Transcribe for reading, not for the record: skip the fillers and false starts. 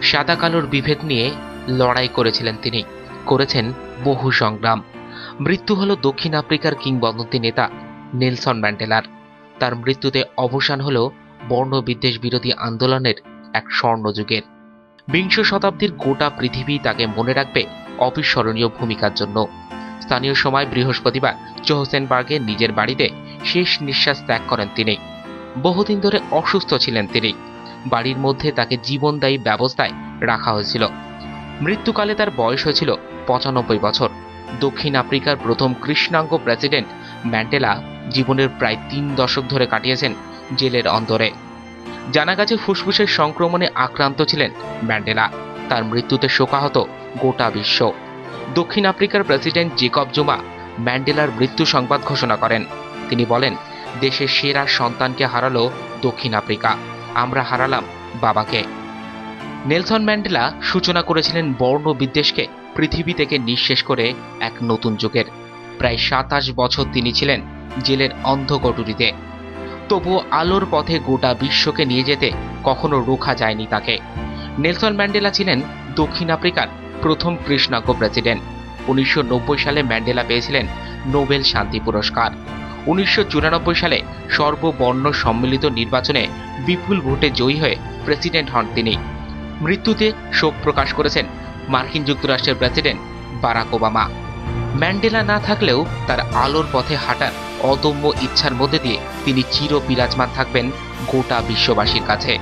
সাদা কালোর বিভেদ নিয়ে লড়াই করেছিলেন তিনি, করেছেন বহু সংগ্রাম। মৃত্যু হলো দক্ষিণ আফ্রিকার কিংবদন্তি নেতা নেলসন ম্যান্ডেলার। তার মৃত্যুতে অবসান হলো বর্ণবিদ্বেষ বিরোধী আন্দোলনের এক স্বর্ণযুগের। বিংশ শতাব্দীর গোটা পৃথিবী তাকে মনে রাখবে অবিস্মরণীয় ভূমিকার জন্য। স্থানীয় সময় বৃহস্পতিবার জোহান্সবার্গে নিজের বাড়িতে শেষ নিঃশ্বাস ত্যাগ করেন তিনি। বহুদিন ধরে অসুস্থ ছিলেন তিনি। বাড়ির মধ্যে তাকে জীবনদায়ী ব্যবস্থায় রাখা হয়েছিল। মৃত্যুকালে তার বয়স হয়েছিল ৯৫ বছর। দক্ষিণ আফ্রিকার প্রথম কৃষ্ণাঙ্গ প্রেসিডেন্ট ম্যান্ডেলা জীবনের প্রায় ৩ দশক ধরে কাটিয়েছেন জেলের অন্দরে। জানা গেছে ফুসফুসের সংক্রমণে আক্রান্ত ছিলেন ম্যান্ডেলা। তার মৃত্যুতে শোকাহত গোটা বিশ্ব। দক্ষিণ আফ্রিকার প্রেসিডেন্ট জেকব জুমা ম্যান্ডেলার মৃত্যু সংবাদ ঘোষণা করেন। তিনি বলেন, দেশের সেরা সন্তানকে হারালো দক্ষিণ আফ্রিকা, আমরা হারালাম বাবাকে। নেলসন ম্যান্ডেলা সূচনা করেছিলেন বর্ণবিদ্বেষকে পৃথিবী থেকে নিঃশেষ করে এক নতুন যুগের। প্রায় ২৭ বছর তিনি ছিলেন জেলের অন্ধকটুরিতে। তবুও আলোর পথে গোটা বিশ্বকে নিয়ে যেতে কখনো রোখা যায়নি তাকে। নেলসন ম্যান্ডেলা ছিলেন দক্ষিণ আফ্রিকার প্রথম কৃষ্ণাঙ্গ প্রেসিডেন্ট। ১৯৯০ সালে ম্যান্ডেলা পেয়েছিলেন নোবেল শান্তি পুরস্কার। ১৯৯৪ সালে সর্ববর্ণ সম্মিলিত নির্বাচনে বিপুল ভোটে জয়ী হয়ে প্রেসিডেন্ট হন তিনি। মৃত্যুতে শোক প্রকাশ করেছেন মার্কিন যুক্তরাষ্ট্রের প্রেসিডেন্ট বারাক ওবামা। ম্যান্ডেলা না থাকলেও তার আলোর পথে হাঁটার অদম্য ইচ্ছার মধ্যে দিয়ে তিনি চির বিরাজমান থাকবেন গোটা বিশ্ববাসীর কাছে।